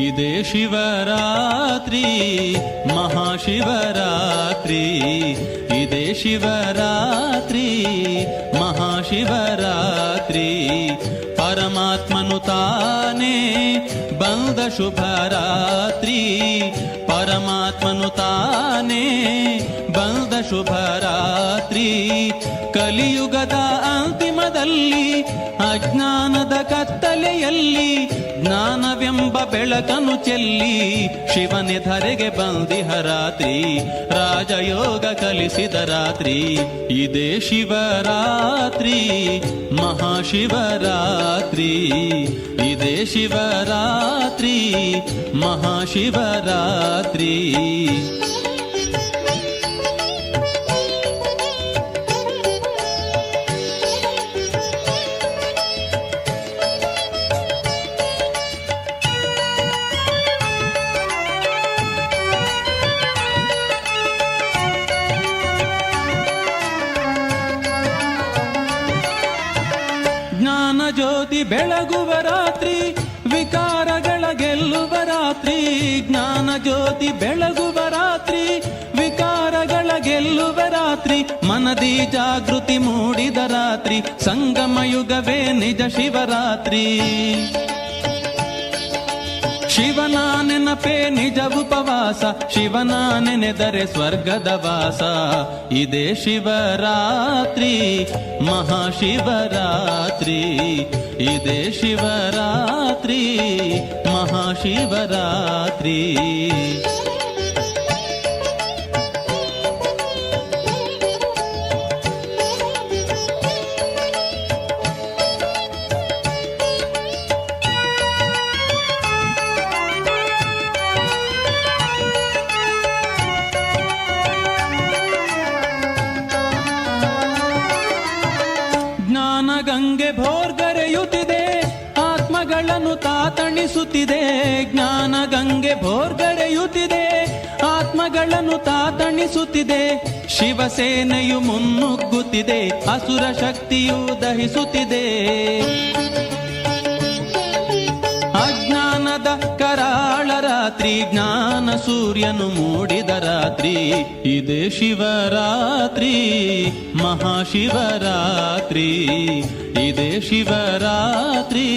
ಇದೇ ಶಿವರಾತ್ರಿ ಮಹಾಶಿವರಾತ್ರಿ, ಇದೇ ಶಿವರಾತ್ರಿ ಮಹಾಶಿವರಾತ್ರಿ, ಪರಮಾತ್ಮನು ತಾನೇ ಬಂದ ಶುಭರಾತ್ರಿ, ಪರಮಾತ್ಮನು ತಾನೇ ಬಂದ ಶುಭರಾತ್ರಿ, ಕಲಿಯುಗದ ಅಂತಿಮದಲ್ಲಿ ಅಜ್ಞಾನದ ಕತ್ತಲೆಯಲ್ಲಿ ಜ್ಞಾನವೆಂಬ ಬೆಳಕನ್ನು ಚೆಲ್ಲಿ ಶಿವನೇ ಧರೆಗೆ ಬಂದಿಹ ರಾತ್ರಿ, ರಾಜಯೋಗ ಕಲಿಸಿದ ರಾತ್ರಿ, ಇದೇ ಶಿವರಾತ್ರಿ ಮಹಾಶಿವರಾತ್ರಿ, ಇದೇ ಶಿವರಾತ್ರಿ ಮಹಾಶಿವರಾತ್ರಿ. ಜ್ಯೋತಿ ಬೆಳಗುವ ರಾತ್ರಿ, ವಿಕಾರಗಳ ಗೆಲ್ಲುವ ರಾತ್ರಿ, ಜ್ಞಾನ ಜ್ಯೋತಿ ಬೆಳಗುವ ರಾತ್ರಿ, ವಿಕಾರಗಳ ಗೆಲ್ಲುವ ರಾತ್ರಿ, ಮನದಿ ಜಾಗೃತಿ ಮೂಡಿದ ರಾತ್ರಿ, ಸಂಗಮ ಯುಗವೇ ನಿಜ ಶಿವರಾತ್ರಿ, ಶಿವನ ನೆನಪೇ ನಿಜ ಉಪವಾಸ, ಶಿವನ ನೆನೆದರೆ ಸ್ವರ್ಗದ ವಾಸ, ಇದೇ ಶಿವರಾತ್ರಿ ಮಹಾಶಿವರಾತ್ರಿ, ಇದೇ ಶಿವರಾತ್ರಿ ಮಹಾಶಿವರಾತ್ರಿ. ಗಂಗೆ ಭೋರ್ಗರೆಯುತ್ತಿದೆ, ಆತ್ಮಗಳನ್ನು ತಾತಣಿಸುತ್ತಿದೆ, ಜ್ಞಾನ ಗಂಗೆ ಭೋರ್ಗರೆಯುತ್ತಿದೆ, ಆತ್ಮಗಳನ್ನು ತಾತಣಿಸುತ್ತಿದೆ, ಶಿವಸೇನೆಯು ಮುನ್ನುಗ್ಗುತ್ತಿದೆ, ಅಸುರ ಶಕ್ತಿಯು ದಹಿಸುತ್ತಿದೆ, ಅಜ್ಞಾನದ ಕರಾಳ ರಾತ್ರಿ, ಜ್ಞಾನ ಸೂರ್ಯನು ಮೂಡಿದ ರಾತ್ರಿ, ಇದೇ ಶಿವರಾತ್ರಿ ಮಹಾಶಿವರಾತ್ರಿ, ಇದೇ ಶಿವರಾತ್ರಿ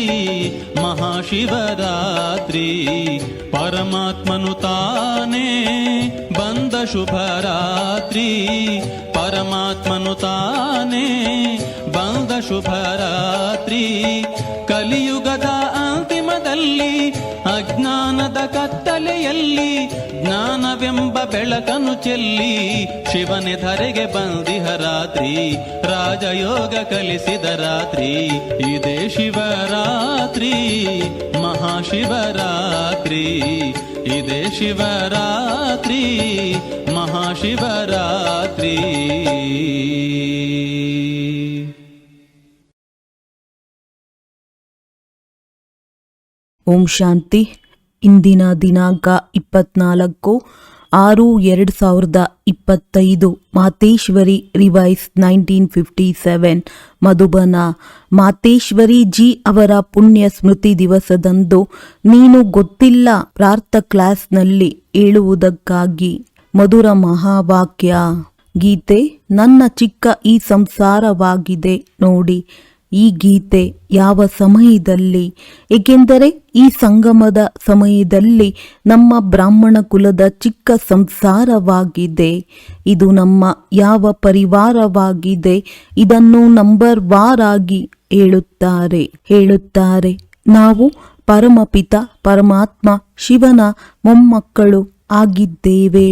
ಮಹಾಶಿವರಾತ್ರಿ, ಪರಮಾತ್ಮನು ತಾನೇ ಬಂದ ಶುಭರಾತ್ರಿ, ಪರಮಾತ್ಮನು ತಾನೇ ಬಂದ ಶುಭರಾತ್ರಿ, ಕಲಿಯುಗದ ಅಂತಿಮದಲ್ಲಿ ಅಜ್ಞಾನದ ಕತ್ತಲೆಯಲ್ಲಿ ಜ್ಞಾನವೆಂಬ ಬೆಳಕನ್ನು ಚೆಲ್ಲಿ ಶಿವನೇ ಧರೆಗೆ ಬಂದಿಹ ರಾತ್ರಿ, ರಾಜಯೋಗ ಕಲಿಸಿದ ರಾತ್ರಿ, ಇದೇ ಶಿವರಾತ್ರಿ ಮಹಾಶಿವರಾತ್ರಿ, ಇದೇ ಶಿವರಾತ್ರಿ ಮಹಾಶಿವರಾತ್ರಿ. ಓಂ ಶಾಂತಿ. ಇಂದಿನ ದಿನಾಂಕ 24/6/2025 ಮಾತೇಶ್ವರಿ ರಿವೈಸ್ 1957 ಮಧುಬನ. ಮಾತೇಶ್ವರಿ ಜಿ ಅವರ ಪುಣ್ಯ ಸ್ಮೃತಿ ದಿವಸದಂದು ನೀನು ಗೊತ್ತಿಲ್ಲ ಪ್ರಾರ್ಥ ಕ್ಲಾಸ್ನಲ್ಲಿ ಹೇಳುವುದಕ್ಕಾಗಿ ಮಧುರ ಮಹಾವಾಕ್ಯ. ಗೀತೆ. ನನ್ನ ಚಿಕ್ಕ ಈ ಸಂಸಾರವಾಗಿದೆ ನೋಡಿ. ಈ ಗೀತೆ ಯಾವ ಸಮಯದಲ್ಲಿ, ಏಕೆಂದರೆ ಈ ಸಂಗಮದ ಸಮಯದಲ್ಲಿ ನಮ್ಮ ಬ್ರಾಹ್ಮಣ ಕುಲದ ಚಿಕ್ಕ ಸಂಸಾರವಾಗಿದೆ. ಇದು ನಮ್ಮ ಯಾವ ಪರಿವಾರವಾಗಿದೆ, ಇದನ್ನು ನಂಬರ್ ವಾರಾಗಿ ಹೇಳುತ್ತಾರೆ. ನಾವು ಪರಮಪಿತ ಪರಮಾತ್ಮ ಶಿವನ ಮೊಮ್ಮಕ್ಕಳು ಆಗಿದ್ದೇವೆ.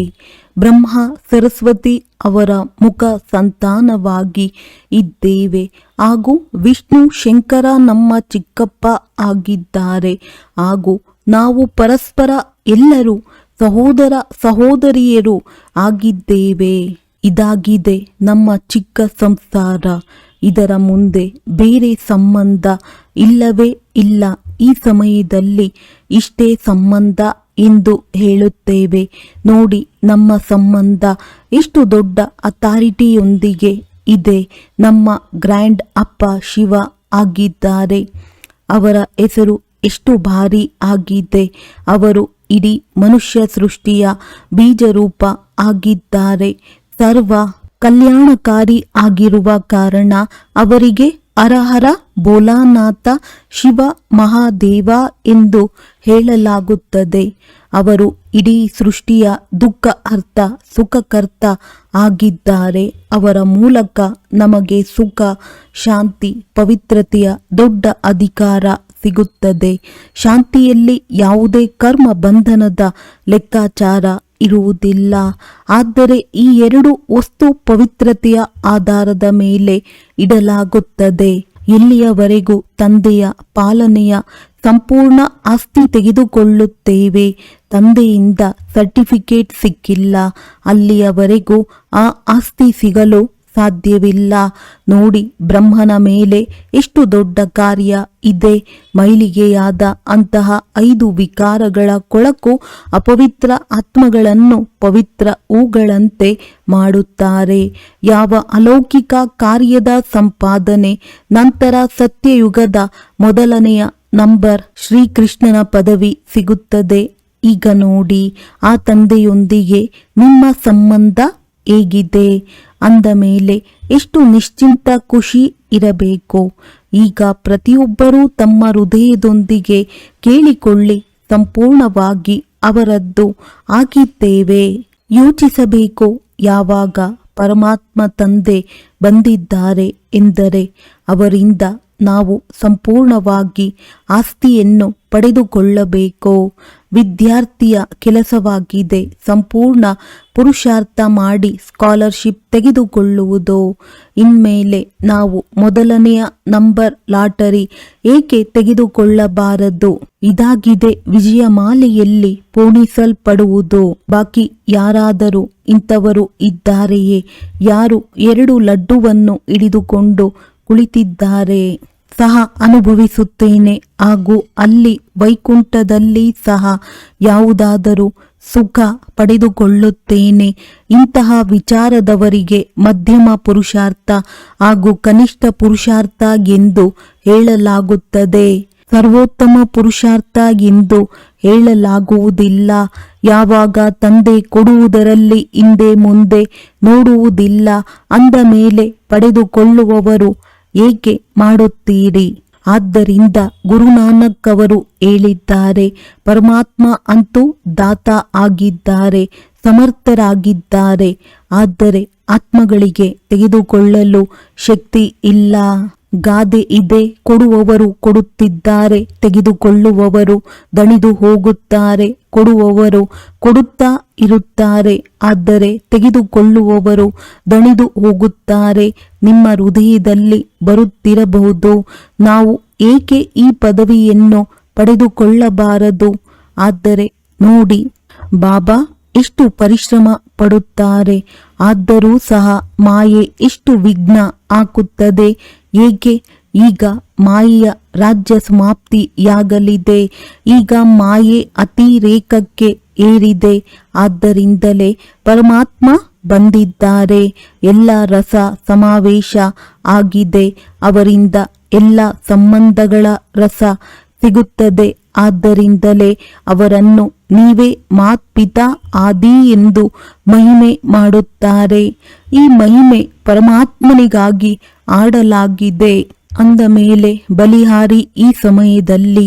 ಬ್ರಹ್ಮ ಸರಸ್ವತಿ ಅವರ ಮುಖ ಸಂತಾನವಾಗಿ ಇದ್ದೇವೆ ಹಾಗೂ ವಿಷ್ಣು ಶಂಕರ ನಮ್ಮ ಚಿಕ್ಕಪ್ಪ ಆಗಿದ್ದಾರೆ ಹಾಗೂ ನಾವು ಪರಸ್ಪರ ಎಲ್ಲರೂ ಸಹೋದರ ಸಹೋದರಿಯರು ಆಗಿದ್ದೇವೆ. ಇದಾಗಿದೆ ನಮ್ಮ ಚಿಕ್ಕ ಸಂಸಾರ. ಇದರ ಮುಂದೆ ಬೇರೆ ಸಂಬಂಧ ಇಲ್ಲವೇ ಇಲ್ಲ. ಈ ಸಮಯದಲ್ಲಿ ಇಷ್ಟೇ ಸಂಬಂಧ ಎಂದು ಹೇಳುತ್ತೇವೆ. ನೋಡಿ, ನಮ್ಮ ಸಂಬಂಧ ಎಷ್ಟು ದೊಡ್ಡ ಅಥಾರಿಟಿಯೊಂದಿಗೆ ಇದೆ. ನಮ್ಮ ಗ್ರ್ಯಾಂಡ್ ಅಪ್ಪ ಶಿವ ಆಗಿದ್ದಾರೆ. ಅವರ ಹೆಸರು ಎಷ್ಟು ಭಾರಿ ಆಗಿದೆ. ಅವರು ಇಡೀ ಮನುಷ್ಯ ಸೃಷ್ಟಿಯ ಬೀಜರೂಪ ಆಗಿದ್ದಾರೆ. ಸರ್ವ ಕಲ್ಯಾಣಕಾರಿ ಆಗಿರುವ ಕಾರಣ ಅವರಿಗೆ ಹರಹರ ಭೋಲಾನಾಥ ಶಿವ ಮಹಾದೇವ ಎಂದು ಹೇಳಲಾಗುತ್ತದೆ. ಅವರು ಇಡೀ ಸೃಷ್ಟಿಯ ದುಃಖ ಅರ್ಥ ಸುಖಕರ್ತ ಆಗಿದ್ದಾರೆ. ಅವರ ಮೂಲಕ ನಮಗೆ ಸುಖ, ಶಾಂತಿ, ಪವಿತ್ರತೆಯ ದೊಡ್ಡ ಅಧಿಕಾರ ಸಿಗುತ್ತದೆ. ಶಾಂತಿಯಲ್ಲಿ ಯಾವುದೇ ಕರ್ಮ ಬಂಧನದ ಲೆಕ್ಕಾಚಾರ ಇರುವುದಿಲ್ಲ. ಆದರೆ ಈ ಎರಡು ವಸ್ತು ಪವಿತ್ರತೆಯ ಆಧಾರದ ಮೇಲೆ ಇಡಲಾಗುತ್ತದೆ. ಎಲ್ಲಿಯವರೆಗೂ ತಂದೆಯ ಪಾಲನೆಯ ಸಂಪೂರ್ಣ ಆಸ್ತಿ ತೆಗೆದುಕೊಳ್ಳುತ್ತೇವೆ, ತಂದೆಯಿಂದ ಸರ್ಟಿಫಿಕೇಟ್ ಸಿಕ್ಕಿಲ್ಲ, ಅಲ್ಲಿಯವರೆಗೂ ಆ ಆಸ್ತಿ ಸಿಗಲು ಸಾಧ್ಯವಿಲ್ಲ. ನೋಡಿ, ಬ್ರಹ್ಮನ ಮೇಲೆ ಎಷ್ಟು ದೊಡ್ಡ ಕಾರ್ಯ ಇದೆ. ಮೈಲಿಗೆಯಾದ ಅಂತಹ 5 ವಿಕಾರಗಳ ಕೊಳಕು ಅಪವಿತ್ರ ಆತ್ಮಗಳನ್ನು ಪವಿತ್ರ ಹೂಗಳಂತೆ ಮಾಡುತ್ತಾರೆ. ಯಾವ ಅಲೌಕಿಕ ಕಾರ್ಯದ ಸಂಪಾದನೆ ನಂತರ ಸತ್ಯಯುಗದ ಮೊದಲನೆಯ ನಂಬರ್ ಶ್ರೀಕೃಷ್ಣನ ಪದವಿ ಸಿಗುತ್ತದೆ. ಈಗ ನೋಡಿ, ಆ ತಂದೆಯೊಂದಿಗೆ ನಿಮ್ಮ ಸಂಬಂಧ ಹೇಗಿದೆ ಅಂದ ಮೇಲೆ ಎಷ್ಟು ನಿಶ್ಚಿಂತ ಖುಷಿ ಇರಬೇಕು. ಈಗ ಪ್ರತಿಯೊಬ್ಬರೂ ತಮ್ಮ ಹೃದಯದೊಂದಿಗೆ ಕೇಳಿಕೊಳ್ಳಿ, ಸಂಪೂರ್ಣವಾಗಿ ಅವರದ್ದು ಆಗಿದ್ದೇವೆ. ಯೋಚಿಸಬೇಕು, ಯಾವಾಗ ಪರಮಾತ್ಮ ತಂದೆ ಬಂದಿದ್ದಾರೆ ಎಂದರೆ ಅವರಿಂದ ನಾವು ಸಂಪೂರ್ಣವಾಗಿ ಆಸ್ತಿಯನ್ನು ಪಡೆದುಕೊಳ್ಳಬೇಕು. ವಿದ್ಯಾರ್ಥಿಯ ಕೆಲಸವಾಗಿದೆ ಸಂಪೂರ್ಣ ಪುರುಷಾರ್ಥ ಮಾಡಿ ಸ್ಕಾಲರ್ಶಿಪ್ ತೆಗೆದುಕೊಳ್ಳುವುದು. ಇನ್ಮೇಲೆ ನಾವು ಮೊದಲನೆಯ ನಂಬರ್ ಲಾಟರಿ ಏಕೆ ತೆಗೆದುಕೊಳ್ಳಬಾರದು? ಇದಾಗಿದೆ ವಿಜಯಮಾಲೆಯಲ್ಲಿ ಪೋಣಿಸಲ್ಪಡುವುದು. ಬಾಕಿ ಯಾರಾದರೂ ಇಂಥವರು ಇದ್ದಾರೆಯೇ? ಯಾರು 2 ಲಡ್ಡುವನ್ನು ಹಿಡಿದುಕೊಂಡು ಕುಳಿತಿದ್ದಾರೆ ಸಹ ಅನುಭವಿಸುತ್ತೇನೆ ಹಾಗೂ ಅಲ್ಲಿ ವೈಕುಂಠದಲ್ಲಿ ಸಹ ಯಾವುದಾದರೂ ಸುಖ ಪಡೆದುಕೊಳ್ಳುತ್ತೇನೆ. ಇಂತಹ ವಿಚಾರದವರಿಗೆ ಮಧ್ಯಮ ಪುರುಷಾರ್ಥ ಹಾಗೂ ಕನಿಷ್ಠ ಪುರುಷಾರ್ಥ ಎಂದು ಹೇಳಲಾಗುತ್ತದೆ. ಸರ್ವೋತ್ತಮ ಪುರುಷಾರ್ಥ ಎಂದು ಹೇಳಲಾಗುವುದಿಲ್ಲ. ಯಾವಾಗ ತಂದೆ ಕೊಡುವುದರಲ್ಲಿ ಹಿಂದೆ ಮುಂದೆ ನೋಡುವುದಿಲ್ಲ ಅಂದ ಮೇಲೆ ಪಡೆದುಕೊಳ್ಳುವವರು ಏಕೆ ಮಾಡುತ್ತೀರಿ? ಆದ್ದರಿಂದ ಗುರುನಾನಕ್ ಅವರು ಹೇಳಿದ್ದಾರೆ, ಪರಮಾತ್ಮ ಅಂತೂ ದಾತ ಆಗಿದ್ದಾರೆ, ಸಮರ್ಥರಾಗಿದ್ದಾರೆ. ಆದರೆ ಆತ್ಮಗಳಿಗೆ ತೆಗೆದುಕೊಳ್ಳಲು ಶಕ್ತಿ ಇಲ್ಲ. ಗಾದೆ ಇದೆ, ಕೊಡುವವರು ಕೊಡುತ್ತಿದ್ದಾರೆ, ತೆಗೆದುಕೊಳ್ಳುವವರು ದಣಿದು ಹೋಗುತ್ತಾರೆ. ಕೊಡುವವರು ಕೊಡುತ್ತಾ ಇರುತ್ತಾರೆ, ಆದರೆ ತೆಗೆದುಕೊಳ್ಳುವವರು ದಣಿದು ಹೋಗುತ್ತಾರೆ. ನಿಮ್ಮ ಹೃದಯದಲ್ಲಿ ಬರುತ್ತಿರಬಹುದು, ನಾವು ಏಕೆ ಈ ಪದವಿಯನ್ನು ಪಡೆದುಕೊಳ್ಳಬಾರದು? ಆದರೆ ನೋಡಿ, ಬಾಬಾ ಎಷ್ಟು ಪರಿಶ್ರಮ ಪಡುತ್ತಾರೆ. ಆದರೂ ಸಹ ಮಾಯೆ ಎಷ್ಟು ವಿಘ್ನ ಹಾಕುತ್ತದೆ. ಏಕೆ? ಈಗ ಮಾಯೆಯ ರಾಜ್ಯ ಸಮಾಪ್ತಿಯಾಗಲಿದೆ. ಈಗ ಮಾಯೆ ಅತಿರೇಕಕ್ಕೆ ಏರಿದೆ. ಆದ್ದರಿಂದಲೇ ಪರಮಾತ್ಮ ಬಂದಿದ್ದಾರೆ. ಎಲ್ಲ ರಸ ಸಮಾವೇಶ ಆಗಿದೆ. ಅವರಿಂದ ಎಲ್ಲ ಸಂಬಂಧಗಳ ರಸ ಸಿಗುತ್ತದೆ. ಆದ್ದರಿಂದಲೇ ಅವರನ್ನು ನೀವೇ ಮಾತ್ಪಿತಾ ಆದಿ ಎಂದು ಮಹಿಮೆ ಮಾಡುತ್ತಾರೆ. ಈ ಮಹಿಮೆ ಪರಮಾತ್ಮನಿಗಾಗಿ ಆಡಲಾಗಿದೆ ಅಂದ ಮೇಲೆ ಬಲಿಹಾರಿ ಈ ಸಮಯದಲ್ಲಿ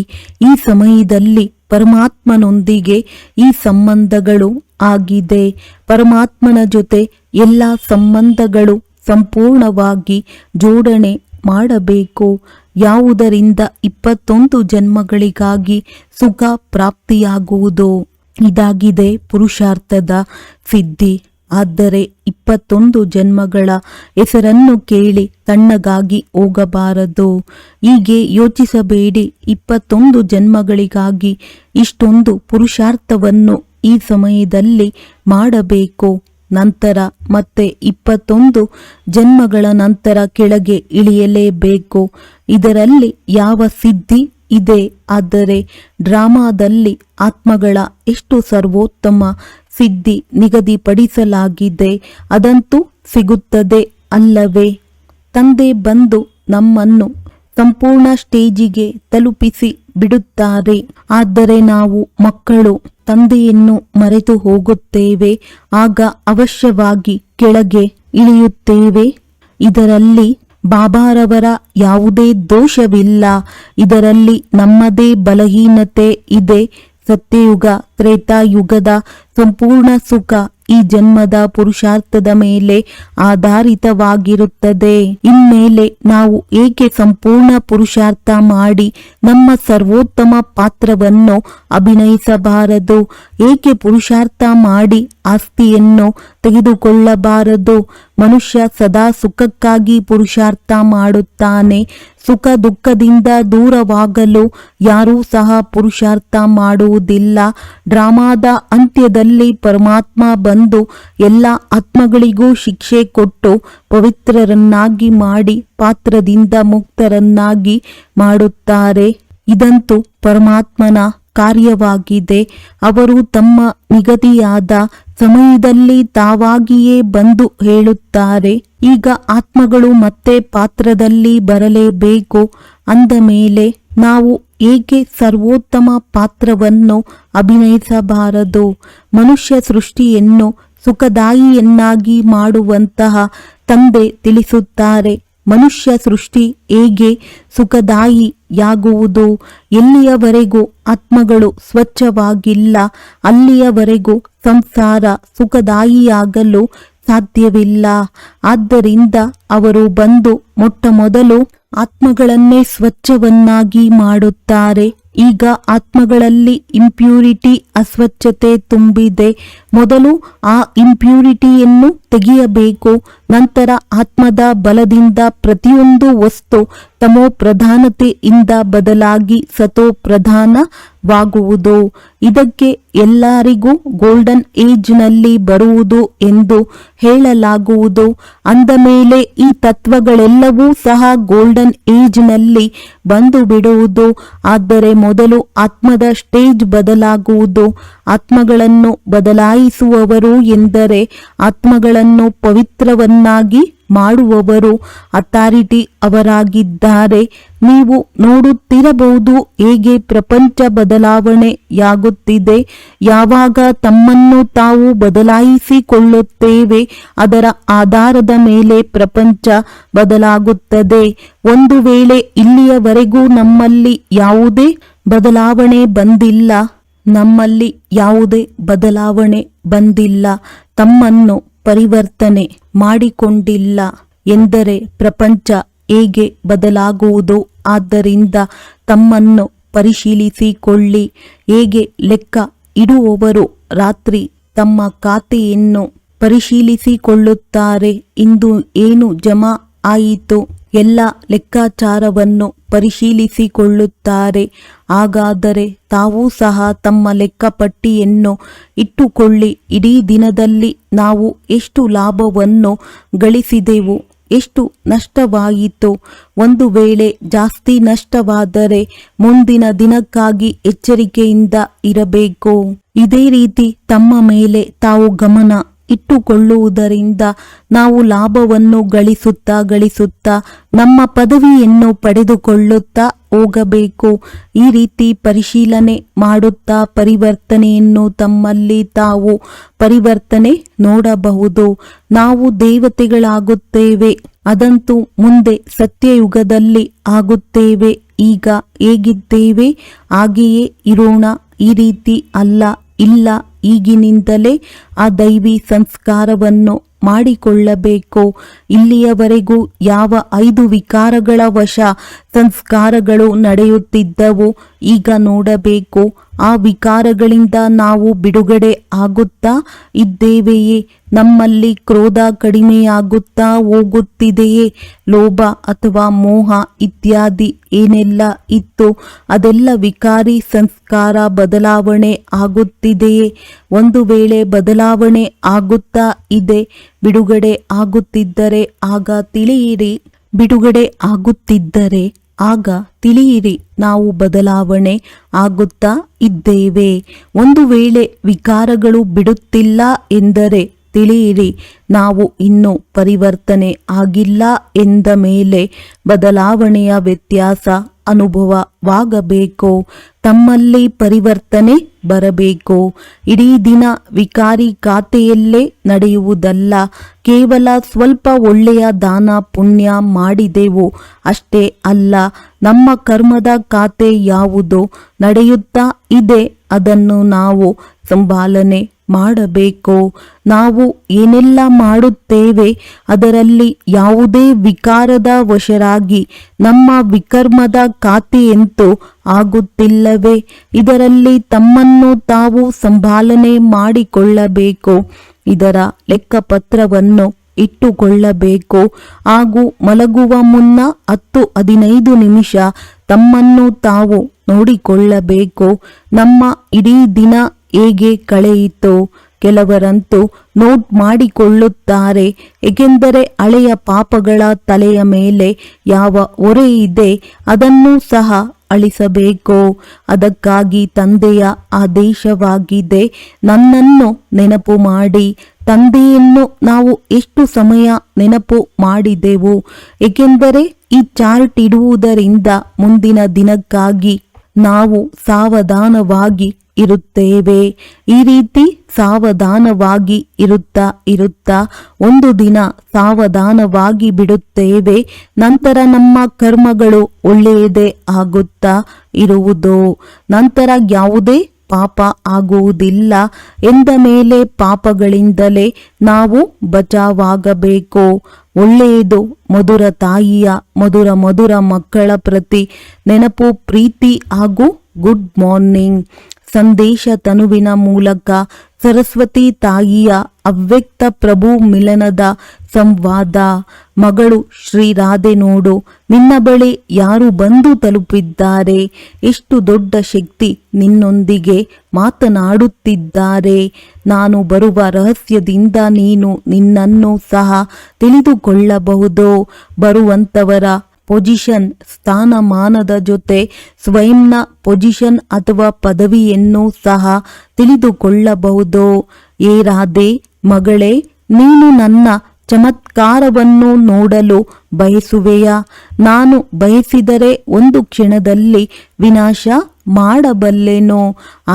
ಪರಮಾತ್ಮನೊಂದಿಗೆ ಈ ಸಂಬಂಧಗಳು ಆಗಿದೆ. ಪರಮಾತ್ಮನ ಜೊತೆ ಎಲ್ಲ ಸಂಬಂಧಗಳು ಸಂಪೂರ್ಣವಾಗಿ ಜೋಡಣೆ ಮಾಡಬೇಕು. ಯಾವುದರಿಂದ 21 ಜನ್ಮಗಳಿಗಾಗಿ ಸುಖ ಪ್ರಾಪ್ತಿಯಾಗುವುದು. ಇದಾಗಿದೆ ಪುರುಷಾರ್ಥದ ಸಿದ್ಧಿ. ಆದರೆ 21 ಜನ್ಮಗಳ ಹೆಸರನ್ನು ಕೇಳಿ ತಣ್ಣಗಾಗಿ ಹೋಗಬಾರದು. ಹೀಗೆ ಯೋಚಿಸಬೇಡಿ. 21 ಜನ್ಮಗಳಿಗಾಗಿ ಇಷ್ಟೊಂದು ಪುರುಷಾರ್ಥವನ್ನು ಈ ಸಮಯದಲ್ಲಿ ಮಾಡಬೇಕು. ನಂತರ ಮತ್ತೆ 21 ಜನ್ಮಗಳ ನಂತರ ಕೆಳಗೆ ಇಳಿಯಲೇಬೇಕು. ಇದರಲ್ಲಿ ಯಾವ ಸಿದ್ಧಿ ಇದೆ? ಆದರೆ ಡ್ರಾಮಾದಲ್ಲಿ ಆತ್ಮಗಳ ಎಷ್ಟು ಸರ್ವೋತ್ತಮ ಸಿದ್ಧಿ ನಿಗದಿಪಡಿಸಲಾಗಿದೆ, ಅದಂತೂ ಸಿಗುತ್ತದೆ ಅಲ್ಲವೇ? ತಂದೆ ಬಂದು ನಮ್ಮನ್ನು ಸಂಪೂರ್ಣ ಸ್ಟೇಜಿಗೆ ತಲುಪಿಸಿ ಬಿಡುತ್ತಾರೆ. ಆದರೆ ನಾವು ಮಕ್ಕಳು ತಂದೆಯನ್ನು ಮರೆತು ಹೋಗುತ್ತೇವೆ. ಆಗ ಅವಶ್ಯವಾಗಿ ಕೆಳಗೆ ಇಳಿಯುತ್ತೇವೆ. ಇದರಲ್ಲಿ ಬಾಬಾರವರ ಯಾವುದೇ ದೋಷವಿಲ್ಲ. ಇದರಲ್ಲಿ ನಮ್ಮದೇ ಬಲಹೀನತೆ ಇದೆ. ಸತ್ಯಯುಗ ತ್ರೇತಾಯುಗದ ಸಂಪೂರ್ಣ ಸುಖ ಈ ಜನ್ಮದ ಪುರುಷಾರ್ಥದ ಮೇಲೆ ಆಧಾರಿತವಾಗಿರುತ್ತದೆ. ಇನ್ಮೇಲೆ ನಾವು ಏಕೆ ಸಂಪೂರ್ಣ ಪುರುಷಾರ್ಥ ಮಾಡಿ ನಮ್ಮ ಸರ್ವೋತ್ತಮ ಪಾತ್ರವನ್ನು ಅಭಿನಯಿಸಬಾರದು? ಏಕೆ ಪುರುಷಾರ್ಥ ಮಾಡಿ ಆಸ್ತಿಯನ್ನು ತೆಗೆದುಕೊಳ್ಳಬಾರದು? ಮನುಷ್ಯ ಸದಾ ಸುಖಕ್ಕಾಗಿ ಪುರುಷಾರ್ಥ ಮಾಡುತ್ತಾನೆ. ಸುಖ ದುಃಖದಿಂದ ದೂರವಾಗಲು ಯಾರೂ ಸಹ ಪುರುಷಾರ್ಥ ಮಾಡುವುದಿಲ್ಲ. ಡ್ರಾಮಾದ ಅಂತ್ಯದಲ್ಲಿ ಪರಮಾತ್ಮ ಬಂದು ಎಲ್ಲ ಆತ್ಮಗಳಿಗೂ ಶಿಕ್ಷೆ ಕೊಟ್ಟು ಪವಿತ್ರರನ್ನಾಗಿ ಮಾಡಿ ಪಾತ್ರದಿಂದ ಮುಕ್ತರನ್ನಾಗಿ ಮಾಡುತ್ತಾರೆ. ಇದಂತೂ ಪರಮಾತ್ಮನ ಕಾರ್ಯವಾಗಿದೆ. ಅವರು ತಮ್ಮ ನಿಗದಿಯಾದ ಸಮಯದಲ್ಲಿ ತಾವಾಗಿಯೇ ಬಂದು ಹೇಳುತ್ತಾರೆ, ಈಗ ಆತ್ಮಗಳು ಮತ್ತೆ ಪಾತ್ರದಲ್ಲಿ ಬರಲೇಬೇಕು. ಅಂದ ಮೇಲೆ ನಾವು ಏಕೆ ಸರ್ವೋತ್ತಮ ಪಾತ್ರವನ್ನು ಅಭಿನಯಿಸಬಾರದು? ಮನುಷ್ಯ ಸೃಷ್ಟಿಯನ್ನು ಸುಖದಾಯಿಯನ್ನಾಗಿ ಮಾಡುವಂತಹ ತಂದೆ ತಿಳಿಸುತ್ತಾರೆ. ಮನುಷ್ಯ ಸೃಷ್ಟಿ ಹೇಗೆ ಸುಖದಾಯಿಯಾಗುವುದು? ಎಲ್ಲಿಯವರೆಗೂ ಆತ್ಮಗಳು ಸ್ವಚ್ಛವಾಗಿಲ್ಲ ಅಲ್ಲಿಯವರೆಗೂ ಸಂಸಾರ ಸುಖದಾಯಿಯಾಗಲು ಸಾಧ್ಯವಿಲ್ಲ. ಆದ್ದರಿಂದ ಅವರು ಬಂದು ಮೊಟ್ಟಮೊದಲು ಆತ್ಮಗಳನ್ನೇ ಸ್ವಚ್ಛವನ್ನಾಗಿ ಮಾಡುತ್ತಾರೆ. ಈಗ ಆತ್ಮಗಳಲ್ಲಿ ಇಂಪ್ಯೂರಿಟಿ ಅಸ್ವಚ್ಛತೆ ತುಂಬಿದೆ. ಮೊದಲು ಆ ಇಂಪ್ಯೂರಿಟಿಯನ್ನು ತೆಗೆಯಬೇಕು. ನಂತರ ಆತ್ಮದ ಬಲದಿಂದ ಪ್ರತಿಯೊಂದು ವಸ್ತು ತಮೋ ಪ್ರಧಾನತೆಯಿಂದ ಬದಲಾಗಿ ಸತೋ ಪ್ರಧಾನವಾಗುವುದು. ಇದಕ್ಕೆ ಎಲ್ಲರಿಗೂ ಗೋಲ್ಡನ್ ಏಜ್ ನಲ್ಲಿ ಬರುವುದು ಎಂದು ಹೇಳಲಾಗುವುದು. ಅಂದ ಮೇಲೆ ಈ ತತ್ವಗಳೆಲ್ಲವೂ ಸಹ ಗೋಲ್ಡನ್ ಏಜ್ ನಲ್ಲಿ ಬಂದು ಬಿಡುವುದು. ಆದರೆ ಮೊದಲು ಆತ್ಮದ ಸ್ಟೇಜ್ ಬದಲಾಗುವುದು. ಆತ್ಮಗಳನ್ನು ಬದಲಾಯಿಸುವವರು ಎಂದರೆ ಆತ್ಮಗಳನ್ನು ಪವಿತ್ರವನ್ನಾಗಿ ಮಾಡುವವರು. ಅಥಾರಿಟಿ ಅವರಾಗಿದ್ದಾರೆ. ನೀವು ನೋಡುತ್ತಿರಬಹುದು ಹೇಗೆ ಪ್ರಪಂಚ ಬದಲಾವಣೆಯಾಗುತ್ತಿದೆ. ಯಾವಾಗ ತಮ್ಮನ್ನು ತಾವು ಬದಲಾಯಿಸಿಕೊಳ್ಳುತ್ತೇವೆ ಅದರ ಆಧಾರದ ಮೇಲೆ ಪ್ರಪಂಚ ಬದಲಾಗುತ್ತದೆ. ಒಂದು ವೇಳೆ ಇಲ್ಲಿಯವರೆಗೂ ನಮ್ಮಲ್ಲಿ ಯಾವುದೇ ಬದಲಾವಣೆ ಬಂದಿಲ್ಲ, ತಮ್ಮನ್ನು ಪರಿವರ್ತನೆ ಮಾಡಿಕೊಂಡಿಲ್ಲ ಎಂದರೆ ಪ್ರಪಂಚ ಹೇಗೆ ಬದಲಾಗುವುದು? ಆದ್ದರಿಂದ ತಮ್ಮನ್ನು ಪರಿಶೀಲಿಸಿಕೊಳ್ಳಿ. ಹೇಗೆ ಲೆಕ್ಕ ಇಡುವವರು ರಾತ್ರಿ ತಮ್ಮ ಖಾತೆಯನ್ನು ಪರಿಶೀಲಿಸಿಕೊಳ್ಳುತ್ತಾರೆ. ಇಂದು ಏನು ಜಮಾ ಆಯಿತು ಎಲ್ಲ ಲೆಕ್ಕಾಚಾರವನ್ನು ಪರಿಶೀಲಿಸಿಕೊಳ್ಳುತ್ತಾರೆ. ಹಾಗಾದರೆ ತಾವೂ ಸಹ ತಮ್ಮ ಲೆಕ್ಕಪಟ್ಟಿಯನ್ನು ಇಟ್ಟುಕೊಳ್ಳಿ. ಇಡೀ ದಿನದಲ್ಲಿ ನಾವು ಎಷ್ಟು ಲಾಭವನ್ನು ಗಳಿಸಿದೆವು, ಎಷ್ಟು ನಷ್ಟವಾಯಿತು. ಒಂದು ವೇಳೆ ಜಾಸ್ತಿ ನಷ್ಟವಾದರೆ ಮುಂದಿನ ದಿನಕ್ಕಾಗಿ ಎಚ್ಚರಿಕೆಯಿಂದ ಇರಬೇಕು. ಇದೇ ರೀತಿ ತಮ್ಮ ಮೇಲೆ ತಾವು ಗಮನ ಇಟ್ಟುಕೊಳ್ಳುವುದರಿಂದ ನಾವು ಲಾಭವನ್ನು ಗಳಿಸುತ್ತಾ ನಮ್ಮ ಪದವಿಯನ್ನು ಪಡೆದುಕೊಳ್ಳುತ್ತಾ ಹೋಗಬೇಕು. ಈ ರೀತಿ ಪರಿಶೀಲನೆ ಮಾಡುತ್ತಾ ಪರಿವರ್ತನೆಯನ್ನು ತಮ್ಮಲ್ಲಿ ತಾವು ಪರಿವರ್ತನೆ ನೋಡಬಹುದು. ನಾವು ದೇವತೆಗಳಾಗುತ್ತೇವೆ, ಅದಂತೂ ಮುಂದೆ ಸತ್ಯಯುಗದಲ್ಲಿ ಆಗುತ್ತೇವೆ. ಈಗ ಹೇಗಿದ್ದೇವೆ ಹಾಗೆಯೇ ಇರೋಣ. ಈ ರೀತಿ ಇಲ್ಲ, ಈಗಿನಿಂದಲೇ ಆ ದೈವಿ ಸಂಸ್ಕಾರವನ್ನು ಮಾಡಿಕೊಳ್ಳಬೇಕು. ಇಲ್ಲಿಯವರೆಗೂ ಯಾವ 5 ವಿಕಾರಗಳ ವಶ ಸಂಸ್ಕಾರಗಳು ನಡೆಯುತ್ತಿದ್ದವು ಈಗ ನೋಡಬೇಕು. ಆ ವಿಕಾರಗಳಿಂದ ನಾವು ಬಿಡುಗಡೆ ಆಗುತ್ತಾ ಇದ್ದೇವೆಯೇ? ನಮ್ಮಲ್ಲಿ ಕ್ರೋಧ ಕಡಿಮೆಯಾಗುತ್ತಾ ಹೋಗುತ್ತಿದೆಯೇ? ಲೋಭ ಅಥವಾ ಮೋಹ ಇತ್ಯಾದಿ ಏನೆಲ್ಲ ಇತ್ತು ಅದೆಲ್ಲ ವಿಕಾರಿ ಸಂಸ್ಕಾರ ಬದಲಾವಣೆ ಆಗುತ್ತಿದೆಯೇ? ಒಂದು ವೇಳೆ ಬದಲಾವಣೆ ಆಗುತ್ತಾ ಇದೆ, ಬಿಡುಗಡೆ ಆಗುತ್ತಿದ್ದರೆ ಆಗ ತಿಳಿಯಿರಿ. ಬಿಡುಗಡೆ ಆಗುತ್ತಿದ್ದರೆ ಆಗ ತಿಳಿಯಿರಿ ನಾವು ಬದಲಾವಣೆ ಆಗುತ್ತಾ ಇದ್ದೇವೆ. ಒಂದು ವೇಳೆ ವಿಕಾರಗಳು ಬಿಡುತ್ತಿಲ್ಲ ಎಂದರೆ ತಿಳಿಯಿರಿ ನಾವು ಇನ್ನೂ ಪರಿವರ್ತನೆ ಆಗಿಲ್ಲ ಎಂದ ಮೇಲೆ ಬದಲಾವಣೆಯ ವ್ಯತ್ಯಾಸ ಅನುಭವವಾಗಬೇಕು. ತಮ್ಮಲ್ಲಿ ಪರಿವರ್ತನೆ ಬರಬೇಕು. ಇಡೀ ದಿನ ವಿಕಾರಿ ಖಾತೆಯಲ್ಲೇ ನಡೆಯುವುದಲ್ಲ. ಕೇವಲ ಸ್ವಲ್ಪ ಒಳ್ಳೆಯ ದಾನ ಪುಣ್ಯ ಮಾಡಿದೆವು ಅಷ್ಟೇ ಅಲ್ಲ. ನಮ್ಮ ಕರ್ಮದ ಖಾತೆ ಯಾವುದು ನಡೆಯುತ್ತಾ ಇದೆ ಅದನ್ನು ನಾವು ಸಂಭಾಲನೆ ಮಾಡಬೇಕು. ನಾವು ಏನೆಲ್ಲ ಮಾಡುತ್ತೇವೆ ಅದರಲ್ಲಿ ಯಾವುದೇ ವಿಕಾರದ ವಶರಾಗಿ ನಮ್ಮ ವಿಕರ್ಮದ ಖಾತೆಯಂತೂ ಆಗುತ್ತಿಲ್ಲವೇ? ಇದರಲ್ಲಿ ತಮ್ಮನ್ನು ತಾವು ಸಂಭಾಲನೆ ಮಾಡಿಕೊಳ್ಳಬೇಕು. ಇದರ ಲೆಕ್ಕಪತ್ರವನ್ನು ಇಟ್ಟುಕೊಳ್ಳಬೇಕು. ಹಾಗೂ ಮಲಗುವ ಮುನ್ನ 10-15 ನಿಮಿಷ ತಮ್ಮನ್ನು ತಾವು ನೋಡಿಕೊಳ್ಳಬೇಕು. ನಮ್ಮ ಇಡೀ ದಿನ ಹೇಗೆ ಕಳೆಯಿತು? ಕೆಲವರಂತೂ ನೋಟ್ ಮಾಡಿಕೊಳ್ಳುತ್ತಾರೆ. ಏಕೆಂದರೆ ಹಳೆಯ ಪಾಪಗಳ ತಲೆಯ ಮೇಲೆ ಯಾವ ಹೊರೆ ಇದೆ ಅದನ್ನು ಸಹ ಅಳಿಸಬೇಕು. ಅದಕ್ಕಾಗಿ ತಂದೆಯ ಆದೇಶವಾಗಿದೆ, ನನ್ನನ್ನು ನೆನಪು ಮಾಡಿ. ತಂದೆಯನ್ನು ನಾವು ಎಷ್ಟು ಸಮಯ ನೆನಪು ಮಾಡಿದೆವು? ಏಕೆಂದರೆ ಈ ಚಾರ್ಟ್ ಇಡುವುದರಿಂದ ಮುಂದಿನ ದಿನಕ್ಕಾಗಿ ನಾವು ಸಾವಧಾನವಾಗಿ ಇರುತ್ತೇವೆ. ಈ ರೀತಿ ಸಾವಧಾನವಾಗಿ ಇರುತ್ತಾ ಒಂದು ದಿನ ಸಾವಧಾನವಾಗಿ ಬಿಡುತ್ತೇವೆ. ನಂತರ ನಮ್ಮ ಕರ್ಮಗಳು ಒಳ್ಳೆಯದೇ ಆಗುತ್ತಾ ಇರುವುದು. ನಂತರ ಯಾವುದೇ ಪಾಪ ಆಗುವುದಿಲ್ಲ ಎಂದ ಮೇಲೆ ಪಾಪಗಳಿಂದಲೇ ನಾವು ಬಚಾವಾಗಬೇಕು. ಒಳ್ಳೆಯದು. ಮಧುರ ತಾಯಿಯ ಮಧುರ ಮಕ್ಕಳ ಪ್ರತಿ ನೆನಪು, ಪ್ರೀತಿ ಹಾಗೂ ಗುಡ್ ಮಾರ್ನಿಂಗ್ ಸಂದೇಶ ತನುವಿನ ಮೂಲಕ ಸರಸ್ವತಿ ತಾಯಿಯ ಅವ್ಯಕ್ತ ಪ್ರಭು ಮಿಲನದ ಸಂವಾದ. ಮಗಳು ಶ್ರೀ ರಾಧೆ, ನೋಡು ನಿನ್ನ ಬಳಿ ಯಾರು ಬಂದು ತಲುಪಿದ್ದಾರೆ. ಎಷ್ಟು ದೊಡ್ಡ ಶಕ್ತಿ ನಿನ್ನೊಂದಿಗೆ ಮಾತನಾಡುತ್ತಿದ್ದಾರೆ. ನಾನು ಬರುವ ರಹಸ್ಯದಿಂದ ನೀನು ನಿನ್ನನ್ನು ಸಹ ತಿಳಿದುಕೊಳ್ಳಬಹುದು. ಬರುವಂತವರ ಪೊಸಿಷನ್, ಸ್ಥಾನಮಾನದ ಜೊತೆ ಸ್ವಯಂನ ಪೊಸಿಷನ್ ಅಥವಾ ಪದವಿಯನ್ನು ಸಹ ತಿಳಿದುಕೊಳ್ಳಬಹುದು. ಏ ರಾಧೆ ಮಗಳೇ, ನೀನು ನನ್ನ ಚಮತ್ಕಾರವನ್ನು ನೋಡಲು ಬಯಸುವೆಯಾ? ನಾನು ಬಯಸಿದರೆ ಒಂದು ಕ್ಷಣದಲ್ಲಿ ವಿನಾಶ ಮಾಡಬಲ್ಲೆನೋ,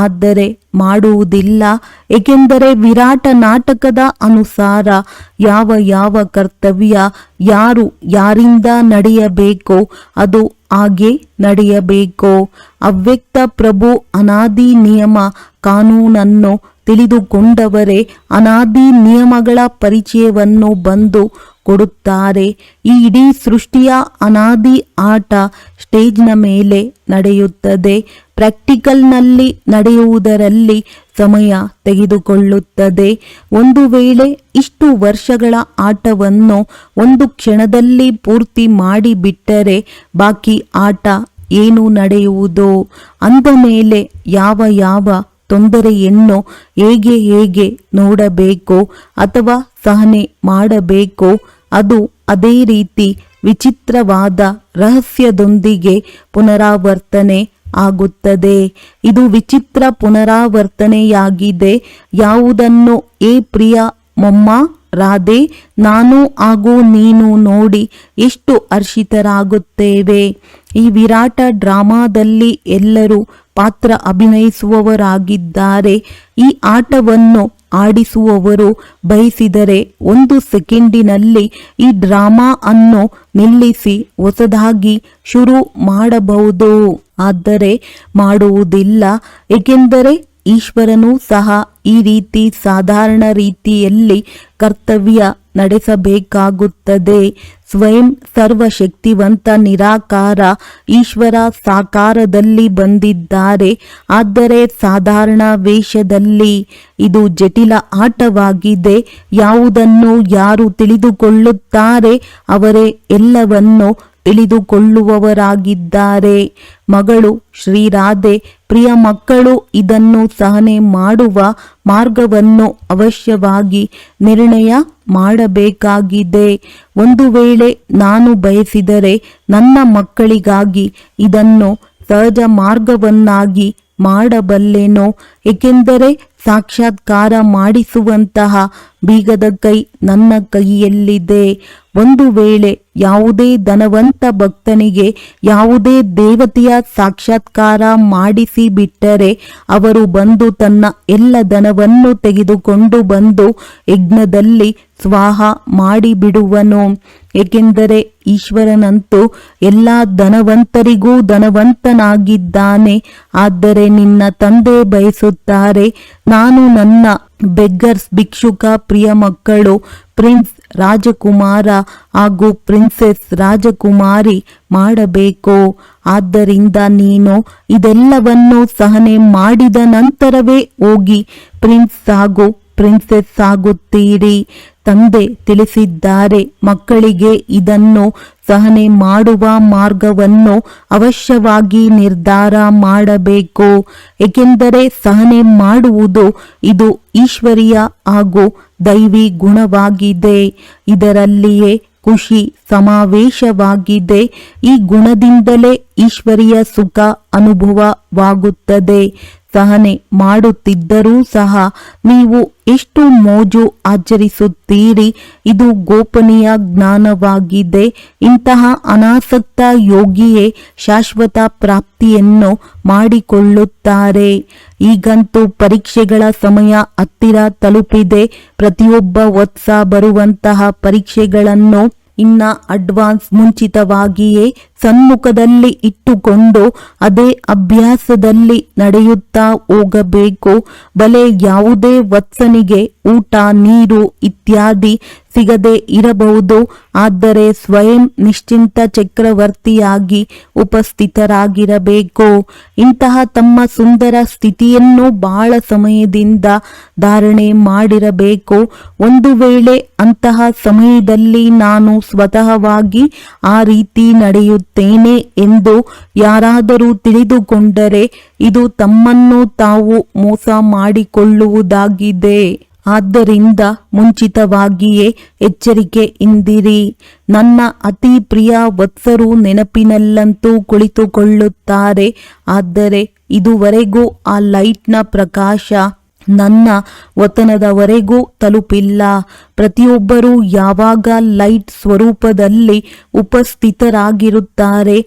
ಆದರೆ ಮಾಡುವುದಿಲ್ಲ. ಏಕೆಂದರೆ ವಿರಾಟ ನಾಟಕದ ಅನುಸಾರ ಯಾವ ಕರ್ತವ್ಯ ಯಾರು ಯಾರಿಂದ ನಡೆಯಬೇಕೋ ಅದು ಹಾಗೆ ನಡೆಯಬೇಕು. ಅವ್ಯಕ್ತ ಪ್ರಭು ಅನಾದಿ ನಿಯಮ ಕಾನೂನನ್ನು ತಿಳಿದುಕೊಂಡವರೇ ಅನಾದಿ ನಿಯಮಗಳ ಪರಿಚಯವನ್ನು ಬಂದು ಕೊಡುತ್ತಾರೆ. ಈ ಇಡೀ ಸೃಷ್ಟಿಯ ಅನಾದಿ ಆಟ ಸ್ಟೇಜ್ನ ಮೇಲೆ ನಡೆಯುತ್ತದೆ. ಪ್ರಾಕ್ಟಿಕಲ್ನಲ್ಲಿ ನಡೆಯುವುದರಲ್ಲಿ ಸಮಯ ತೆಗೆದುಕೊಳ್ಳುತ್ತದೆ. ಒಂದು ವೇಳೆ ಇಷ್ಟು ವರ್ಷಗಳ ಆಟವನ್ನು ಒಂದು ಕ್ಷಣದಲ್ಲಿ ಪೂರ್ತಿ ಮಾಡಿಬಿಟ್ಟರೆ ಬಾಕಿ ಆಟ ಏನು ನಡೆಯುವುದು? ಅಂದ ಮೇಲೆ ಯಾವ ತೊಂದರೆಯನ್ನು ಹೇಗೆ ನೋಡಬೇಕು ಅಥವಾ ಸಹನೆ ಮಾಡಬೇಕು ಅದು ಅದೇ ರೀತಿ ವಿಚಿತ್ರವಾದ ರಹಸ್ಯದೊಂದಿಗೆ ಪುನರಾವರ್ತನೆ ಆಗುತ್ತದೆ. ಇದು ವಿಚಿತ್ರ ಪುನರಾವರ್ತನೆಯಾಗಿದೆ. ಯಾವುದನ್ನು ಏ ಪ್ರಿಯ ಮೊಮ್ಮ ರಾಧೆ, ನಾನು ಹಾಗೂ ನೀನು ನೋಡಿ ಎಷ್ಟು ಹರ್ಷಿತರಾಗುತ್ತೇವೆ. ಈ ವಿರಾಟ ಡ್ರಾಮಾದಲ್ಲಿ ಎಲ್ಲರೂ ಪಾತ್ರ ಅಭಿನಯಿಸುವವರಾಗಿದ್ದಾರೆ. ಈ ಆಟವನ್ನು ಆಡಿಸುವವರು ಬಯಸಿದರೆ 1 ಸೆಕೆಂಡಿನಲ್ಲಿ ಈ ಡ್ರಾಮಾ ಅನ್ನು ನಿಲ್ಲಿಸಿ ಹೊಸದಾಗಿ ಶುರು ಮಾಡಬಹುದು. ಆದರೆ ಮಾಡುವುದಿಲ್ಲ. ಏಕೆಂದರೆ ಈಶ್ವರನು ಸಹ ಈ ರೀತಿ ಸಾಧಾರಣ ರೀತಿಯಲ್ಲಿ ಕರ್ತವ್ಯ ನಡೆಸಬೇಕಾಗುತ್ತದೆ. ಸ್ವಯಂ ಸರ್ವಶಕ್ತಿವಂತ ನಿರಾಕಾರ ಈಶ್ವರ ಸಾಕಾರದಲ್ಲಿ ಬಂದಿದ್ದಾರೆ. ಆದರೆ ಸಾಧಾರಣ ವೇಷದಲ್ಲಿ ಇದು ಜಟಿಲ ಆಟವಾಗಿದೆ. ಯಾವುದನ್ನು ಯಾರು ತಿಳಿದುಕೊಳ್ಳುತ್ತಾರೆ ಅವರೇ ಎಲ್ಲವನ್ನು ತಿಳಿದುಕೊಳ್ಳುವವರಾಗಿದ್ದಾರೆ. ಮಗಳು ಶ್ರೀರಾಧೆ, ಪ್ರಿಯ ಮಕ್ಕಳು ಇದನ್ನು ಸಹನೆ ಮಾಡುವ ಮಾರ್ಗವನ್ನು ಅವಶ್ಯವಾಗಿ ನಿರ್ಣಯ ಮಾಡಬೇಕಾಗಿದೆ. ಒಂದು ವೇಳೆ ನಾನು ಬಯಸಿದರೆ ನನ್ನ ಮಕ್ಕಳಿಗಾಗಿ ಇದನ್ನು ಸಹಜ ಮಾರ್ಗವನ್ನಾಗಿ ಮಾಡಬಲ್ಲೆನೋ, ಏಕೆಂದರೆ ಸಾಕ್ಷಾತ್ಕಾರ ಮಾಡಿಸುವಂತಹ ಬೀಗದ ಕೈ ನನ್ನ ಕೈಯಲ್ಲಿದೆ. ಒಂದು ವೇಳೆ ಯಾವುದೇ ಧನವಂತ ಭಕ್ತನಿಗೆ ಯಾವುದೇ ದೇವತೆಯ ಸಾಕ್ಷಾತ್ಕಾರ ಮಾಡಿಸಿ ಬಿಟ್ಟರೆ ಅವರು ಬಂದು ತನ್ನ ಎಲ್ಲ ಧನವನ್ನು ತೆಗೆದುಕೊಂಡು ಬಂದು ಯಜ್ಞದಲ್ಲಿ ಸ್ವಾಹ ಮಾಡಿಬಿಡುವನು. ಏಕೆಂದರೆ ಈಶ್ವರನಂತೂ ಎಲ್ಲ ಧನವಂತರಿಗೂ ಧನವಂತನಾಗಿದ್ದಾನೆ. ಆದರೆ ನಿನ್ನ ತಂದೆ ಬಯಸುತ್ತಾರೆ ನಾನು ನನ್ನ ಬೆಗ್ಗರ್ಸ್ ಭಿಕ್ಷುಕ ಪ್ರಿಯ ಮಕ್ಕಳು ಪ್ರಿನ್ಸ್ ರಾಜಕುಮಾರ ಹಾಗೂ ಪ್ರಿನ್ಸೆಸ್ ರಾಜಕುಮಾರಿ ಮಾಡಬೇಕು. ಆದ್ದರಿಂದ ನೀನು ಇದೆಲ್ಲವನ್ನು ಸಹನೆ ಮಾಡಿದ ನಂತರವೇ ಹೋಗಿ ಪ್ರಿನ್ಸ್ ಹಾಗೂ ಪ್ರಿನ್ಸೆಸ್ ಆಗುತ್ತೀರಿ. ತಂದೆ ತಿಳಿಸಿದ್ದಾರೆ, ಮಕ್ಕಳಿಗೆ ಇದನ್ನು ಸಹನೆ ಮಾಡುವ ಮಾರ್ಗವನ್ನು ಅವಶ್ಯವಾಗಿ ನಿರ್ಧಾರ ಮಾಡಬೇಕು. ಏಕೆಂದರೆ ಸಹನೆ ಮಾಡುವುದು ಇದು ಈಶ್ವರೀಯ ಹಾಗೂ ದೈವಿ ಗುಣವಾಗಿದೆ. ಇದರಲ್ಲಿಯೇ ಖುಷಿ ಸಮಾವೇಶವಾಗಿದೆ. ಈ ಗುಣದಿಂದಲೇ ಈಶ್ವರೀಯ ಸುಖ ಅನುಭವವಾಗುತ್ತದೆ. ಸಹನೆ ಮಾಡುತ್ತಿದ್ದರೂ ಸಹ ನೀವು ಎಷ್ಟು ಮೋಜು ಆಚರಿಸುತ್ತೀರಿ. ಇದು ಗೋಪನೀಯ ಜ್ಞಾನವಾಗಿದೆ. ಇಂತಹ ಅನಾಸಕ್ತ ಯೋಗಿಯೇ ಶಾಶ್ವತ ಪ್ರಾಪ್ತಿಯನ್ನು ಮಾಡಿಕೊಳ್ಳುತ್ತಾರೆ. ಈಗಂತೂ ಪರೀಕ್ಷೆಗಳ ಸಮಯ ಹತ್ತಿರ ತಲುಪಿದೆ. ಪ್ರತಿಯೊಬ್ಬ ವತ್ಸ ಬರುವಂತಹ ಪರೀಕ್ಷೆಗಳನ್ನು ಇನ್ನ ಅಡ್ವಾನ್ಸ್ ಮುಂಚಿತವಾಗಿಯೇ ಸನ್ಮುಖದಲ್ಲಿ ಇಟ್ಟುಕೊಂಡು ಅದೇ ಅಭ್ಯಾಸದಲ್ಲಿ ನಡೆಯುತ್ತಾ ಹೋಗಬೇಕು. ಬಲೆ ಯಾವುದೇ ವತ್ಸನಿಗೆ ಊಟ ನೀರು ಇತ್ಯಾದಿ ಸಿಗದೆ ಇರಬಹುದು. ಆದರೆ ಸ್ವಯಂ ನಿಶ್ಚಿಂತ ಚಕ್ರವರ್ತಿಯಾಗಿ ಉಪಸ್ಥಿತರಾಗಿರಬೇಕು. ಇಂತಹ ತಮ್ಮ ಸುಂದರ ಸ್ಥಿತಿಯನ್ನು ಬಹಳ ಸಮಯದಿಂದ ಧಾರಣೆ ಮಾಡಿರಬೇಕು. ಒಂದು ವೇಳೆ ಅಂತಹ ಸಮಯದಲ್ಲಿ ನಾನು ಸ್ವತಃವಾಗಿ ಆ ರೀತಿ ನಡೆಯುತ್ತೇನೆ ಎಂದು ಯಾರಾದರೂ ತಿಳಿದುಕೊಂಡರೆ ಇದು ತಮ್ಮನ್ನು ತಾವು ಮೋಸ ಮಾಡಿಕೊಳ್ಳುವುದಾಗಿದೆ. ಆದ್ದರಿಂದ ಮುಂಚಿತವಾಗಿಯೇ ಎಚ್ಚರಿಕೆಯಿಂದಿರಿ. ನನ್ನ ಅತಿ ಪ್ರಿಯ ವತ್ಸರು ನೆನಪಿನಲ್ಲಂತೂ ಕುಳಿತುಕೊಳ್ಳುತ್ತಾರೆ. ಆದರೆ ಇದುವರೆಗೂ ಆ ಲೈಟ್ನ ಪ್ರಕಾಶ ನನ್ನ ವತನದವರೆಗೂ ತಲುಪಿಲ್ಲ. ಪ್ರತಿಯೊಬ್ಬರೂ ಯಾವಾಗ ಲೈಟ್ ಸ್ವರೂಪದಲ್ಲಿ ಉಪಸ್ಥಿತರಾಗಿರುತ್ತಾರೆ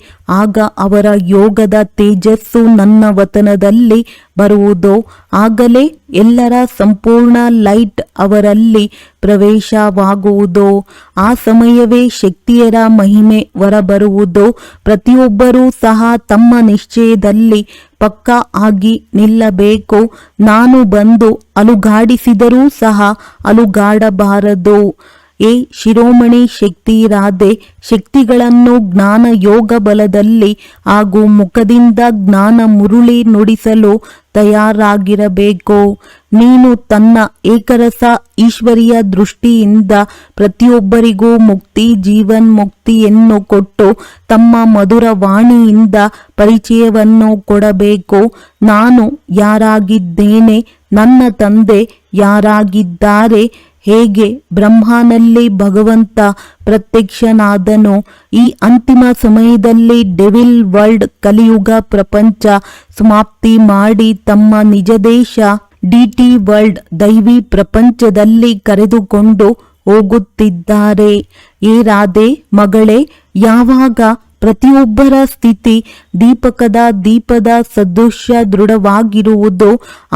ಆಗ ಅವರ ಯೋಗದ ತೇಜಸ್ಸು ನನ್ನ ವತನದಲ್ಲಿ ಬರುವುದೋ ಆಗಲೇ ಎಲ್ಲರ ಸಂಪೂರ್ಣ ಲೈಟ್ ಅವರಲ್ಲಿ ಪ್ರವೇಶವಾಗುವುದೋ ಆ ಸಮಯವೇ ಶಕ್ತಿಯರ ಮಹಿಮೆ ಹೊರಬರುವುದೋ. ಪ್ರತಿಯೊಬ್ಬರೂ ಸಹ ತಮ್ಮ ನಿಶ್ಚಯದಲ್ಲಿ ಪಕ್ಕಾ ಆಗಿ ನಿಲ್ಲಬೇಕು. ನಾನು ಬಂದು ಅಲುಗಾಡಿಸಿದರೂ ಸಹ ಅಲುಗಾಡಬಾರದು. ಏ ಶಿರೋಮಣಿ ಶಕ್ತಿರಾದೆ, ಶಕ್ತಿಗಳನ್ನು ಜ್ಞಾನ ಯೋಗ ಬಲದಲ್ಲಿ ಹಾಗೂ ಮುಖದಿಂದ ಜ್ಞಾನ ಮುರುಳಿ ನುಡಿಸಲು ತಯಾರಾಗಿರಬೇಕು. ನೀನು ತನ್ನ ಏಕರಸ ಈಶ್ವರೀಯ ದೃಷ್ಟಿಯಿಂದ ಪ್ರತಿಯೊಬ್ಬರಿಗೂ ಮುಕ್ತಿ ಜೀವನ್ಮುಕ್ತಿಯನ್ನು ಕೊಟ್ಟು ತಮ್ಮ ಮಧುರ ವಾಣಿಯಿಂದ ಪರಿಚಯವನ್ನು ಕೊಡಬೇಕು. ನಾನು ಯಾರಾಗಿದ್ದೇನೆ, ನನ್ನ ತಂದೆ ಯಾರಾಗಿದ್ದಾರೆ, ಹೇಗೆ ಬ್ರಹ್ಮನಲ್ಲಿ ಭಗವಂತ ಪ್ರತ್ಯಕ್ಷನಾದನೋ ಈ ಅಂತಿಮ ಸಮಯದಲ್ಲಿ ಡೆವಿಲ್ ವರ್ಲ್ಡ್ ಕಲಿಯುಗ ಪ್ರಪಂಚ ಸಮಾಪ್ತಿ ಮಾಡಿ ತಮ್ಮ ನಿಜ ದೇಶ ಡಿಟಿ ವರ್ಲ್ಡ್ ದೈವಿ ಪ್ರಪಂಚದಲ್ಲಿ ಕರೆದುಕೊಂಡು ಹೋಗುತ್ತಿದ್ದಾರೆ. ಏ ರಾಧೆ ಮಗಳೇ, ಯಾವಾಗ ಪ್ರತಿಯೊಬ್ಬರ ಸ್ಥಿತಿ ದೀಪದ ಸದೃಶ್ಯ ದೃಢವಾಗಿರುವುದು.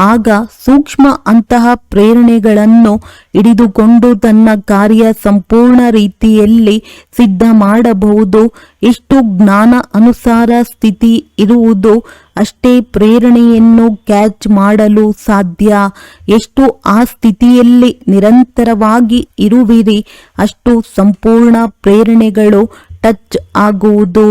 ಆಗ ಸೂಕ್ಷ್ಮ ಅಂತಹ ಪ್ರೇರಣೆಗಳನ್ನು ಹಿಡಿದುಕೊಂಡು ತನ್ನ ಕಾರ್ಯ ಸಂಪೂರ್ಣ ರೀತಿಯಲ್ಲಿ ಸಿದ್ಧ ಮಾಡಬಹುದು. ಎಷ್ಟು ಜ್ಞಾನ ಅನುಸಾರ ಸ್ಥಿತಿ ಇರುವುದು ಅಷ್ಟೇ ಪ್ರೇರಣೆಯನ್ನು ಕ್ಯಾಚ್ ಮಾಡಲು ಸಾಧ್ಯ. ಎಷ್ಟು ಆ ಸ್ಥಿತಿಯಲ್ಲಿ ನಿರಂತರವಾಗಿ ಇರುವಿರಿ ಅಷ್ಟು ಸಂಪೂರ್ಣ ಪ್ರೇರಣೆಗಳು ಟಚ್ ಆಗುವುದು.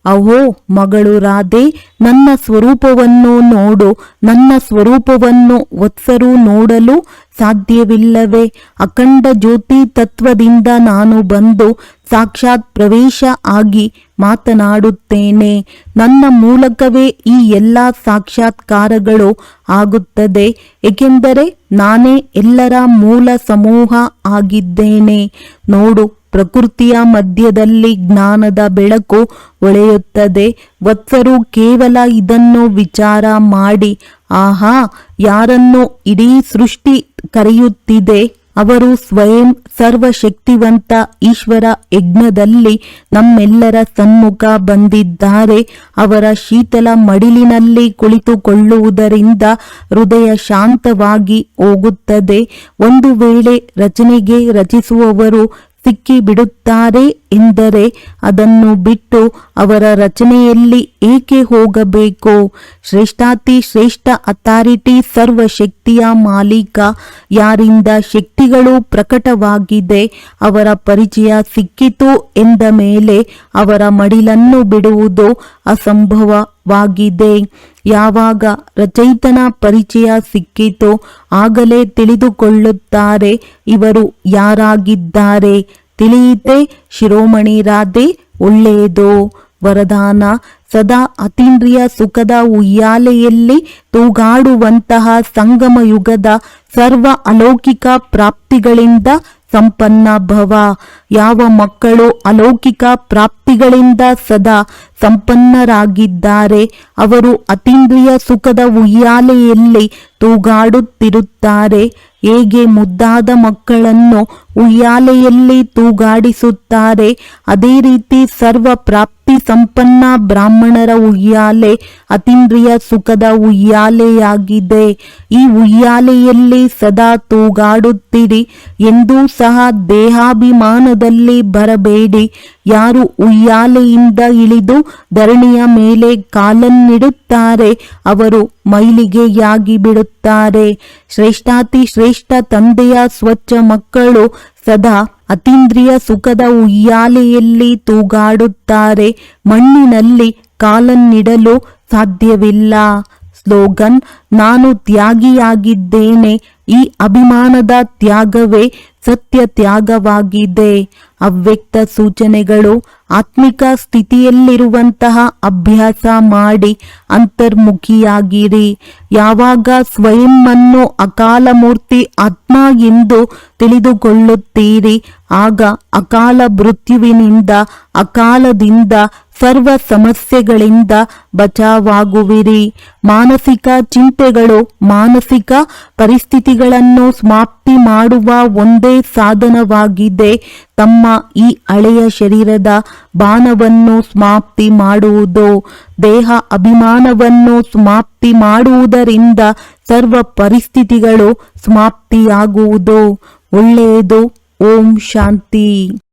ಅಹೋ ಮಗಳು ರಾಧೆ, ನನ್ನ ಸ್ವರೂಪವನ್ನು ನೋಡು. ನನ್ನ ಸ್ವರೂಪವನ್ನು ವತ್ಸರು ನೋಡಲು ಸಾಧ್ಯವಿಲ್ಲವೇ? ಅಖಂಡ ಜ್ಯೋತಿ ತತ್ವದಿಂದ ನಾನು ಬಂದು ಸಾಕ್ಷಾತ್ ಪ್ರವೇಶ ಆಗಿ ಮಾತನಾಡುತ್ತೇನೆ. ನನ್ನ ಮೂಲಕವೇ ಈ ಎಲ್ಲ ಸಾಕ್ಷಾತ್ಕಾರಗಳು ಆಗುತ್ತದೆ, ಏಕೆಂದರೆ ನಾನೇ ಎಲ್ಲರ ಮೂಲ ಸಮೂಹ ಆಗಿದ್ದೇನೆ. ನೋಡು, ಪ್ರಕೃತಿಯ ಮಧ್ಯದಲ್ಲಿ ಜ್ಞಾನದ ಬೆಳಕು ಹೊಳೆಯುತ್ತದೆ. ವತ್ಸರು ಕೇವಲ ಇದನ್ನು ವಿಚಾರ ಮಾಡಿ, ಆಹಾ, ಯಾರನ್ನು ಇಡೀ ಸೃಷ್ಟಿ ಕರೆಯುತ್ತಿದೆ? ಅವರು ಸ್ವಯಂ ಸರ್ವಶಕ್ತಿವಂತ ಈಶ್ವರ ಯಜ್ಞದಲ್ಲಿ ನಮ್ಮೆಲ್ಲರ ಸನ್ಮುಖ ಬಂದಿದ್ದಾರೆ. ಅವರ ಶೀತಲ ಮಡಿಲಿನಲ್ಲಿ ಕುಳಿತುಕೊಳ್ಳುವುದರಿಂದ ಹೃದಯ ಶಾಂತವಾಗಿ ಹೋಗುತ್ತದೆ. ಒಂದು ವೇಳೆ ರಚನೆಗೆ ರಚಿಸುವವರು ಸಿಕ್ಕಿ ಬಿಡುತ್ತಾರೆ ಎಂದರೆ ಅದನ್ನು ಬಿಟ್ಟು ಅವರ ರಚನೆಯಲ್ಲಿ ಏಕೆ ಹೋಗಬೇಕು? ಶ್ರೇಷ್ಠಾತಿ ಶ್ರೇಷ್ಠ ಅಥಾರಿಟಿ ಸರ್ವಶಕ್ತಿಯ ಮಾಲೀಕ. ಯಾರಿಂದ ಶಕ್ತಿಗಳು ಪ್ರಕಟವಾಗಿದೆ, ಅವರ ಪರಿಚಯ ಸಿಕ್ಕಿತು ಎಂದ ಮೇಲೆ ಅವರ ಮಡಿಲನ್ನು ಬಿಡುವುದು ಅಸಂಭವವಾಗಿದೆ. ಯಾವಾಗ ರಚಯಿತನ ಪರಿಚಯ ಸಿಕ್ಕಿತೋ ಆಗಲೇ ತಿಳಿದುಕೊಳ್ಳುತ್ತಾರೆ ಇವರು ಯಾರಾಗಿದ್ದಾರೆ. ತಿಳಿಯಿತೆ ಶಿರೋಮಣಿ ರಾಧೆ? ಒಳ್ಳೆಯದು. ವರದಾನ: ಸದಾ ಅತೀಂದ್ರಿಯ ಸುಖದ ಉಯ್ಯಾಲೆಯಲ್ಲಿ ತೂಗಾಡುವಂತಹ ಸಂಗಮ ಯುಗದ ಸರ್ವ ಅಲೌಕಿಕ ಪ್ರಾಪ್ತಿಗಳಿಂದ ಸಂಪನ್ನ ಭವ. ಯಾವ ಮಕ್ಕಳು ಅಲೌಕಿಕ ಪ್ರಾಪ್ತಿಗಳಿಂದ ಸದಾ ಸಂಪನ್ನರಾಗಿದ್ದಾರೆ ಅವರು ಅತೀಂದ್ರಿಯ ಸುಖದ ಉಯ್ಯಾಲೆಯಲ್ಲಿ ತೂಗಾಡುತ್ತಿರುತ್ತಾರೆ. ಹೇಗೆ ಮುದ್ದಾದ ಮಕ್ಕಳನ್ನು ಉಯ್ಯಾಲೆಯಲ್ಲಿ ತೂಗಾಡಿಸುತ್ತಾರೆ, ಅದೇ ರೀತಿ ಸರ್ವ ಪ್ರಾಪ್ತಿ ಸಂಪನ್ನ ಬ್ರಾಹ್ಮಣರ ಉಯ್ಯಾಲೆ ಅತೀಂದ್ರಿಯ ಸುಖದ ಉಯ್ಯಾಲೆಯಾಗಿದೆ. ಈ ಉಯ್ಯಾಲೆಯಲ್ಲಿ ಸದಾ ತೂಗಾಡುತ್ತೀರಿ. ಎಂದೂ ಸಹ ದೇಹಾಭಿಮಾನದಲ್ಲಿ ಬರಬೇಡಿ. ಯಾರು ಉಯ್ಯಾಲೆಯಿಂದ ಇಳಿದು ಧರಣಿಯ ಮೇಲೆ ಕಾಲನ್ನಿಡುತ್ತಾರೆ ಅವರು ಮೈಲಿಗೆಯಾಗಿ ಬಿಡುತ್ತಾರೆ. ಶ್ರೇಷ್ಠಾತಿ ಶ್ರೇಷ್ಠ ತಂದೆಯ ಸ್ವಚ್ಛ ಮಕ್ಕಳು ಸದಾ ಅತೀಂದ್ರಿಯ ಸುಖದ ಉಯ್ಯಾಲೆಯಲ್ಲಿ ತೂಗಾಡುತ್ತಾರೆ. ಮಣ್ಣಿನಲ್ಲಿ ಕಾಲನ್ನಿಡಲು ಸಾಧ್ಯವಿಲ್ಲ. ಸ್ಲೋಗನ್: ನಾನು ತ್ಯಾಗಿಯಾಗಿದ್ದೇನೆ. ಈ ಅಭಿಮಾನದ ತ್ಯಾಗವೇ ಸತ್ಯ ತ್ಯಾಗವಾಗಿದೆ. ಅವ್ಯಕ್ತ ಸೂಚನೆಗಳು: ಆತ್ಮಿಕ ಸ್ಥಿತಿಯಲ್ಲಿರುವಂತಹ ಅಭ್ಯಾಸ ಮಾಡಿ ಅಂತರ್ಮುಖಿಯಾಗಿರಿ. ಯಾವಾಗ ಸ್ವಯಂವನ್ನು ಅಕಾಲ ಮೂರ್ತಿ ಆತ್ಮ ಎಂದು ತಿಳಿದುಕೊಳ್ಳುತ್ತೀರಿ ಆಗ ಅಕಾಲ ಮೃತ್ಯುವಿನಿಂದ ಅಕಾಲದಿಂದ ಸರ್ವ ಸಮಸ್ಯೆಗಳಿಂದ ಬಚಾವಾಗುವಿರಿ. ಮಾನಸಿಕ ಚಿಂತೆಗಳು ಮಾನಸಿಕ ಪರಿಸ್ಥಿತಿಗಳನ್ನು ಸಮಾಪ್ತಿ ಮಾಡುವ ಒಂದೇ ಸಾಧನವಾಗಿದೆ. ತಮ್ಮ ಈ ಹಳೆಯ ಶರೀರದ ಬಾಣವನ್ನು ಸಮಾಪ್ತಿ ಮಾಡುವುದು. ದೇಹ ಅಭಿಮಾನವನ್ನು ಸಮಾಪ್ತಿ ಮಾಡುವುದರಿಂದ ಸರ್ವ ಪರಿಸ್ಥಿತಿಗಳು ಸಮಾಪ್ತಿಯಾಗುವುದು. ಒಳ್ಳೆಯದು. ಓಂ ಶಾಂತಿ.